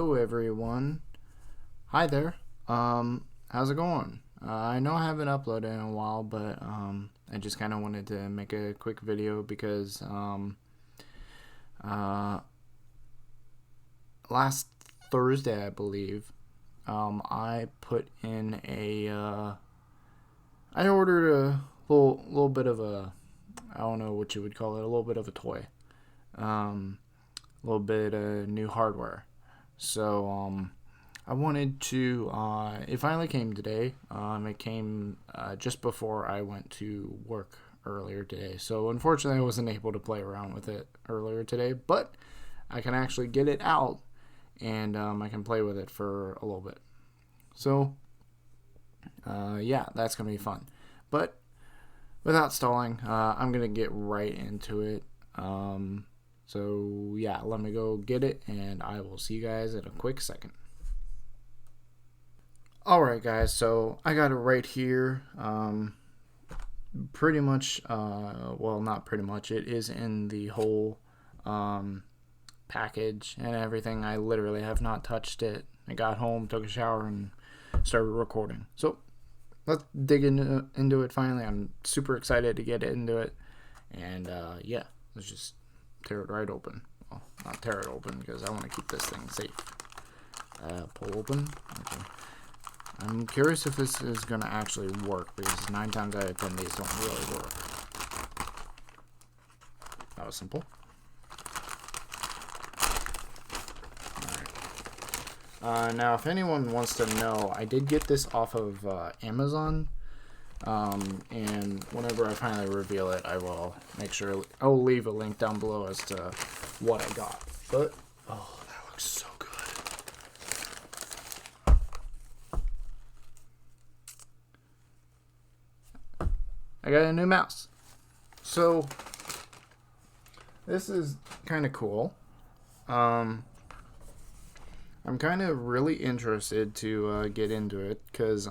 Hello everyone. Hi there. How's it going? I know I haven't uploaded in a while, but I just kind of wanted to make a quick video because last Thursday, I believe, I put in I ordered a little bit of a, I don't know what you would call it, a little bit of a toy, a little bit of new hardware. So I wanted to. It finally came today. It came just before I went to work earlier today. So unfortunately, I wasn't able to play around with it earlier today. But I can actually get it out, and I can play with it for a little bit. So yeah, that's gonna be fun. But without stalling, I'm gonna get right into it. So yeah, let me go get it, and I will see you guys in a quick second. Alright guys, so I got it right here. Pretty much, well, not pretty much, it is in the whole package and everything. I literally have not touched it. I got home, took a shower, and started recording. So let's dig into it finally. I'm super excited to get into it. And yeah, let's just tear it right open. Well, not tear it open because I want to keep this thing safe. Pull open. Okay. I'm curious if this is going to actually work because 9 times out of 10 these don't really work. That was simple. Alright. Now, if anyone wants to know, I did get this off of Amazon. And whenever I finally reveal it, I will make sure I'll leave a link down below as to what I got. But oh, that looks so good. I got a new mouse. So this is kind of cool. I'm kind of really interested to get into it because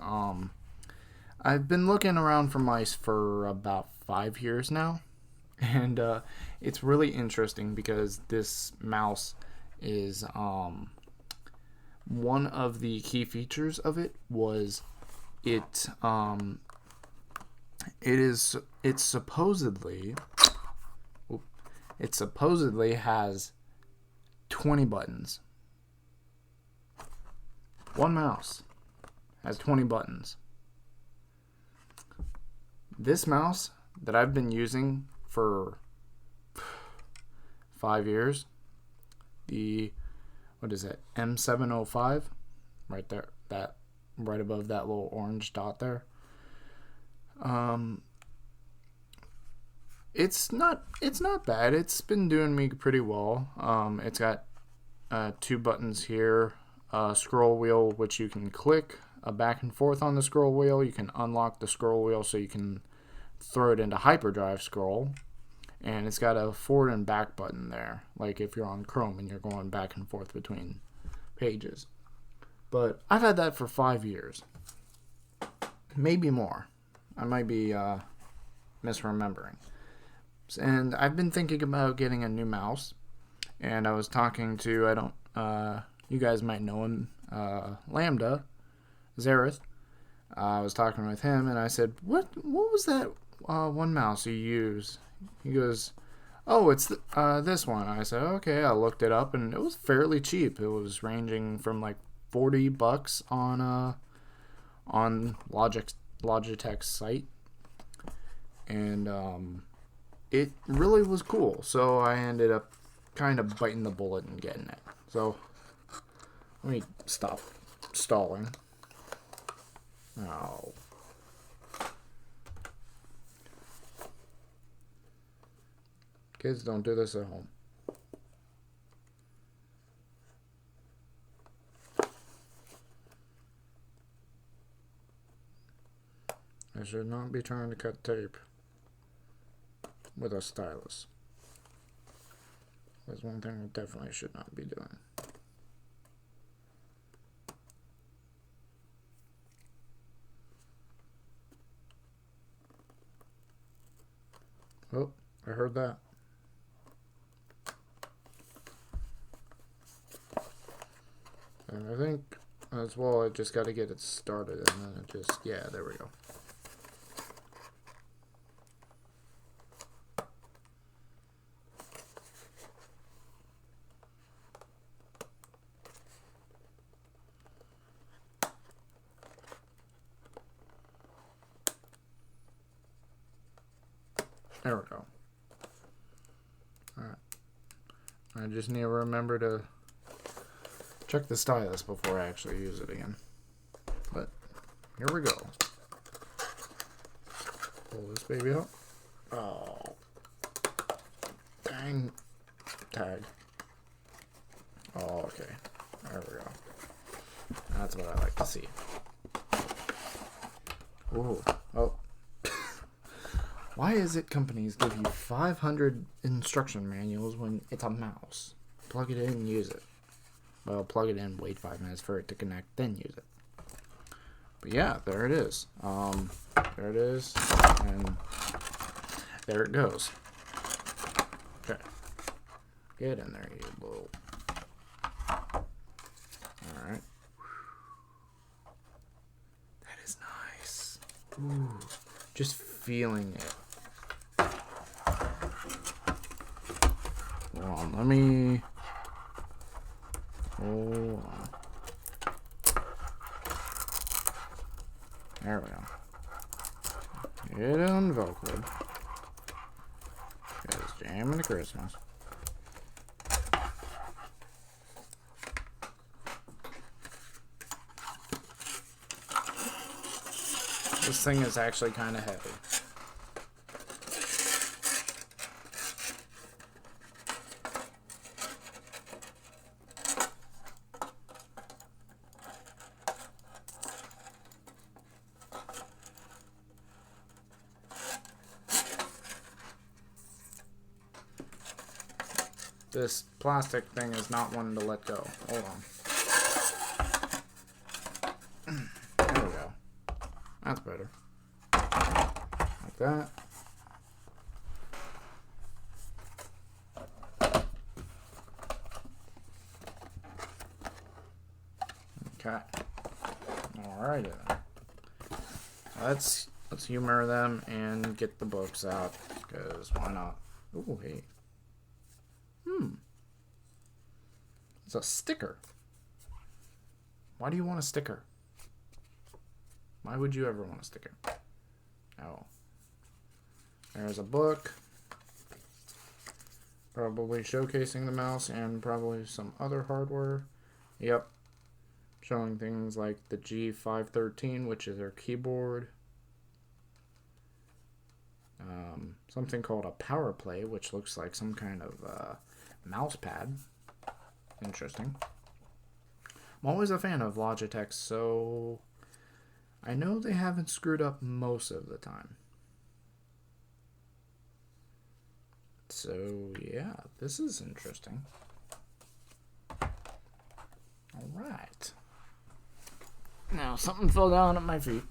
I've been looking around for mice for about 5 years now, and it's really interesting because this mouse is one of the key features of it was it supposedly has 20 buttons. One mouse has 20 buttons. This mouse that I've been using for 5 years, what is it, M705, right there, that right above that little orange dot there. It's not bad. It's been doing me pretty well. It's got 2 buttons here, a scroll wheel which you can click back and forth on the scroll wheel. You can unlock the scroll wheel so you can throw it into hyperdrive scroll, and it's got a forward and back button there, like if you're on Chrome and you're going back and forth between pages. But I've had that for 5 years, maybe more. I might be misremembering. And I've been thinking about getting a new mouse, and I was talking to, you guys might know him, Lambda, Zareth. I was talking with him, and I said, what was that one mouse you use? He goes, oh, it's this one. I said, okay. I looked it up, and it was fairly cheap. It was ranging from like $40 on Logitech's site, and it really was cool. So I ended up kind of biting the bullet and getting it. So let me stop stalling. Oh. Kids, don't do this at home. I should not be trying to cut tape with a stylus. That's one thing I definitely should not be doing. Oh, I heard that. And I think as well, I just got to get it started, and then it just, yeah, there we go. There we go. Alright. I just need to remember to check the stylus before I actually use it again. But here we go. Pull this baby out. Oh. Dang. Tag. Oh, okay. There we go. That's what I like to see. Ooh. Oh. Why is it companies give you 500 instruction manuals when it's a mouse? Plug it in and use it. Well, plug it in, wait 5 minutes for it to connect, then use it. But yeah, there it is. There it is, and there it goes. Okay. Get in there, you little... Alright. That is nice. Ooh. Just feeling it. Hold on, let me... Hold on. There we go. Get it unvelcroed. It's jamming to Christmas. This thing is actually kind of heavy. This plastic thing is not one to let go. Hold on. There we go. That's better. Like that. Okay. Alrighty then. Let's humor them and get the books out, because why not? Ooh, hey. It's a sticker. Why do you want a sticker? Why would you ever want a sticker? Oh. There's a book. Probably showcasing the mouse and probably some other hardware. Yep. Showing things like the G600, which is their keyboard. Something called a power play, which looks like some kind of mouse pad. Interesting. I'm always a fan of Logitech, so I know they haven't screwed up most of the time. So yeah, this is interesting. Alright. Now something fell down at my feet.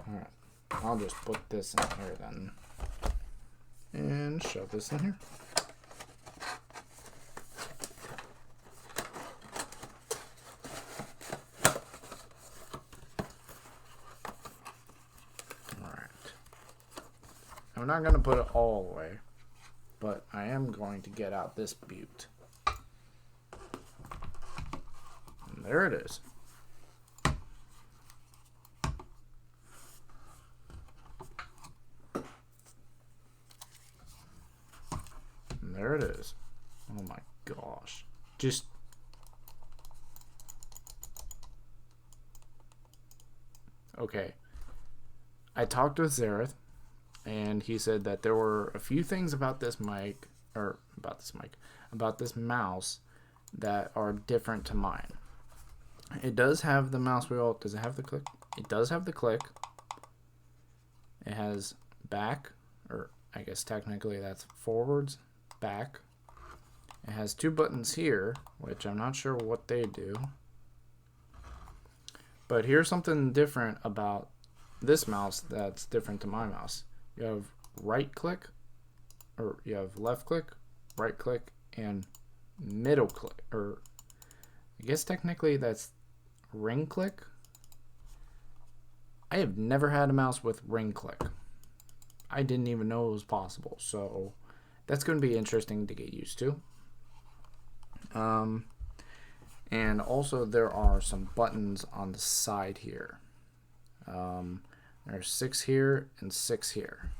Alright, I'll just put this in here then. And shove this in here. Alright. I'm not going to put it all away, but I am going to get out this butte. And there it is. There it is. Oh my gosh. Just... Okay. I talked with Zareth, and he said that there were a few things about this mic, or about this mouse that are different to mine. It does have the mouse wheel. Does it have the click? It does have the click. It has back, or I guess technically that's forwards, back. It has two buttons here, which I'm not sure what they do. But here's something different about this mouse that's different to my mouse. You have right click, or you have left click, right click, and middle click, or I guess technically that's ring click. I have never had a mouse with ring click. I didn't even know it was possible, so that's going to be interesting to get used to. And also there are some buttons on the side here. There's 6 here and 6 here.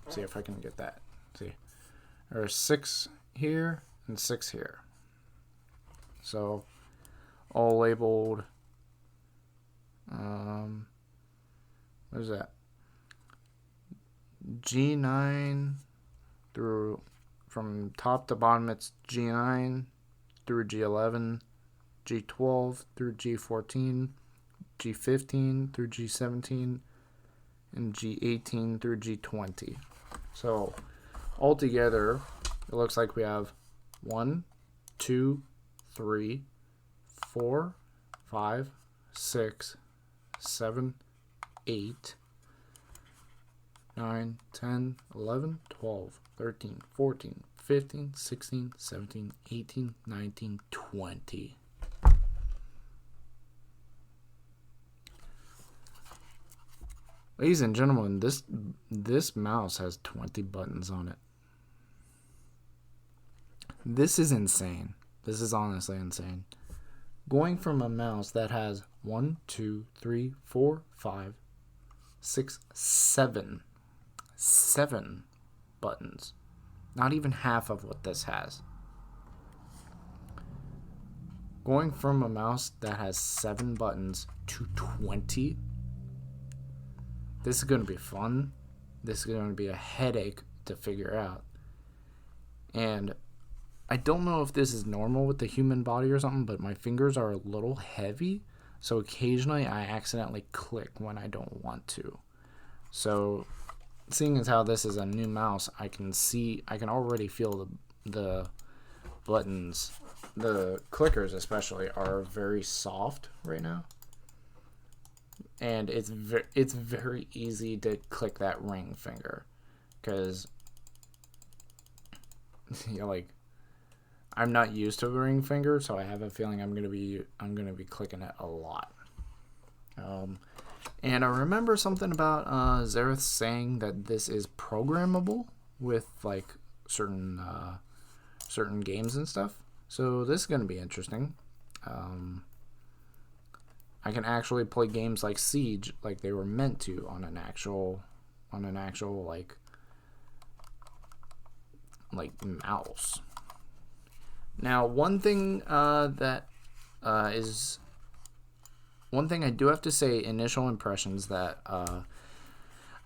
See if I can get that. See, there's 6 here and 6 here. So all labeled. What is that? G9 through, from top to bottom it's G9 through G11, G12 through G14, G15 through G17, and G18 through G20. So altogether, it looks like we have 1, 2, 3, 4, 5, 6, 7, 8, 9, 10, 11, 12, 13, 14, 15, 16, 17, 18, 19, 20. Ladies and gentlemen, this mouse has 20 buttons on it. This is insane. This is honestly insane. Going from a mouse that has 1, 2, 3, 4, 5, 6, 7 buttons. Not even half of what this has. Going from a mouse that has 7 buttons to 20. This is going to be fun. This is going to be a headache to figure out. And I don't know if this is normal with the human body or something, but my fingers are a little heavy. So occasionally I accidentally click when I don't want to. So seeing as how this is a new mouse, I can already feel the buttons, the clickers especially, are very soft right now. And it's very easy to click that ring finger, because like I'm not used to a ring finger, so I have a feeling I'm gonna be clicking it a lot. And I remember something about Zareth saying that this is programmable with like certain games and stuff. So this is gonna be interesting. I can actually play games like Siege like they were meant to on an actual like mouse. Now, one thing I do have to say, initial impressions that I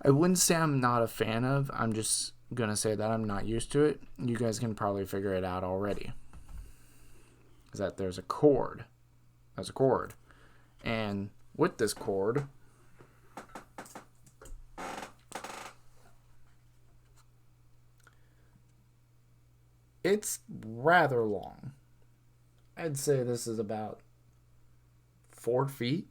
wouldn't say I'm not a fan of. I'm just gonna say that I'm not used to it. You guys can probably figure it out already. Is that there's a cord. There's a cord. And with this cord, it's rather long. I'd say this is about 4 feet.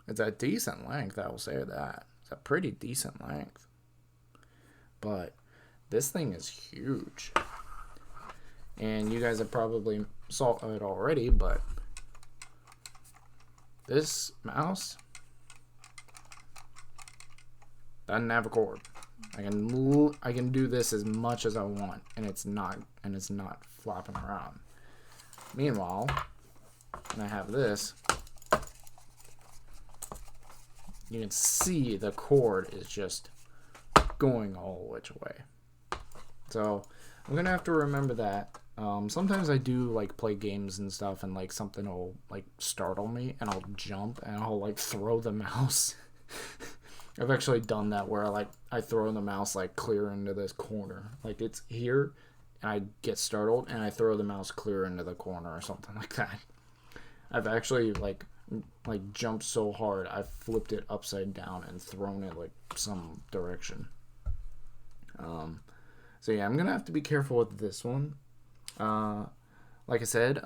It's a decent length, I will say that. It's a pretty decent length. But this thing is huge. And you guys have probably saw it already, but this mouse doesn't have a cord. I can do this as much as I want, and it's not flopping around. Meanwhile, when I have this, you can see the cord is just going all which way. So I'm gonna have to remember that. Sometimes I do like play games and stuff, and like something will like startle me, and I'll jump and I'll like throw the mouse. I've actually done that where I throw the mouse like clear into this corner, like it's here, and I get startled and I throw the mouse clear into the corner or something like that. I've actually like jumped so hard I've flipped it upside down and thrown it like some direction. So yeah, I'm gonna have to be careful with this one. Like I said,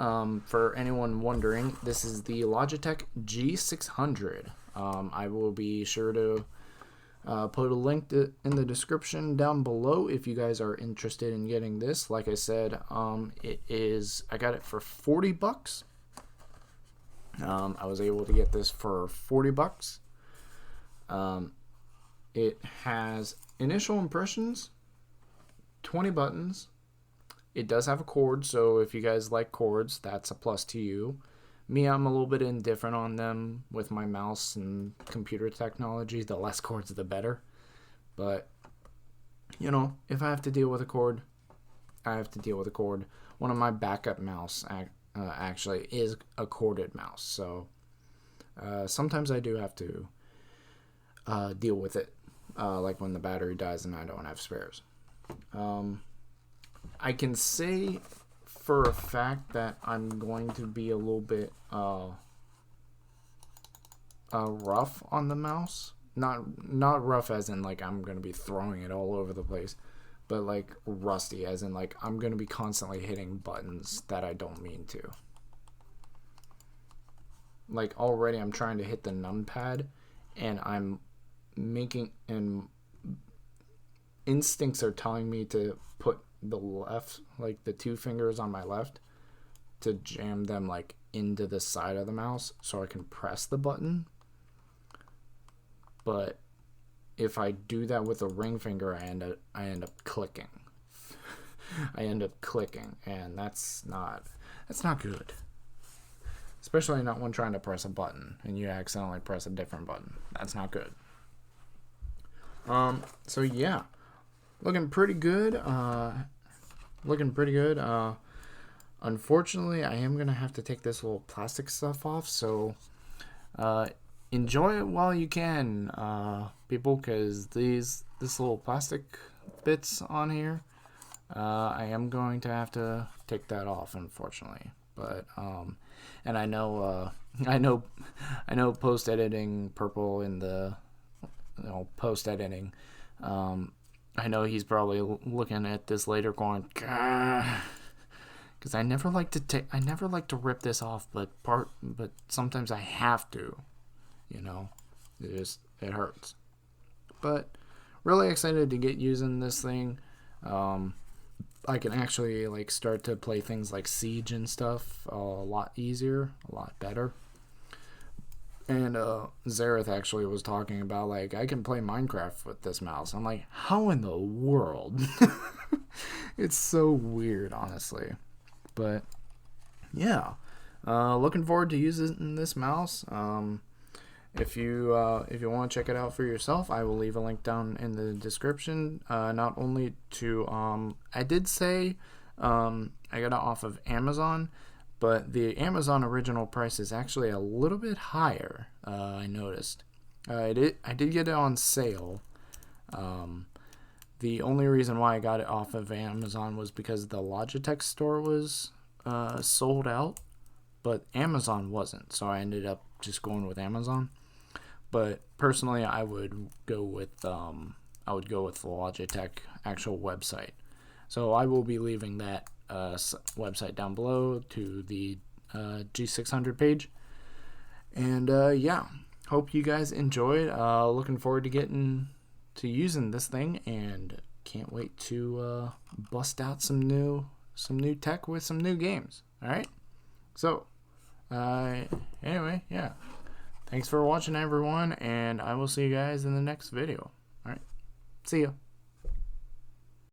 for anyone wondering, this is the Logitech G600. I will be sure to put a link in the description down below if you guys are interested in getting this. Like I said, I got it for $40. I was able to get this for $40. It has initial impressions, 20 buttons. It does have a cord, so if you guys like cords, that's a plus to you. Me, I'm a little bit indifferent on them with my mouse and computer technology. The less cords, the better. But, you know, if I have to deal with a cord, I have to deal with a cord. One of my backup mouse actually is a corded mouse, so sometimes I do have to deal with it, like when the battery dies and I don't have spares. I can say for a fact that I'm going to be a little bit rough on the mouse. Not rough as in like I'm going to be throwing it all over the place, but like rusty as in like I'm going to be constantly hitting buttons that I don't mean to. Like already I'm trying to hit the numpad and I'm making, and instincts are telling me to put the left, like the two fingers on my left, to jam them like into the side of the mouse so I can press the button. But if I do that with the ring finger, I end up clicking. I end up clicking, and that's not good. Especially not when trying to press a button and you accidentally press a different button. That's not good. So yeah, looking pretty good. Unfortunately, I am gonna have to take this little plastic stuff off. So enjoy it while you can, people, because this little plastic bits on here, I am going to have to take that off, unfortunately. But and I know post editing Purple in the post editing. I know he's probably looking at this later, going, because I never like to rip this off, but sometimes I have to. You know, it hurts. But really excited to get using this thing. I can actually like start to play things like Siege and stuff a lot easier, a lot better. And Zareth actually was talking about like I can play Minecraft with this mouse. I'm like, how in the world? It's so weird, honestly. But yeah, looking forward to using this mouse. If you want to check it out for yourself, I will leave a link down in the description. Not only to I did say I got it off of Amazon, but the Amazon original price is actually a little bit higher. I noticed. I did get it on sale. The only reason why I got it off of Amazon was because the Logitech store was sold out, but Amazon wasn't. So I ended up just going with Amazon. But personally, I would go with the Logitech actual website. So I will be leaving that website down below to the G600 page. And yeah, hope you guys enjoyed. Looking forward to getting to using this thing, and can't wait to bust out some new tech with some new games. All right. So anyway, yeah. Thanks for watching, everyone, and I will see you guys in the next video. All right. See ya.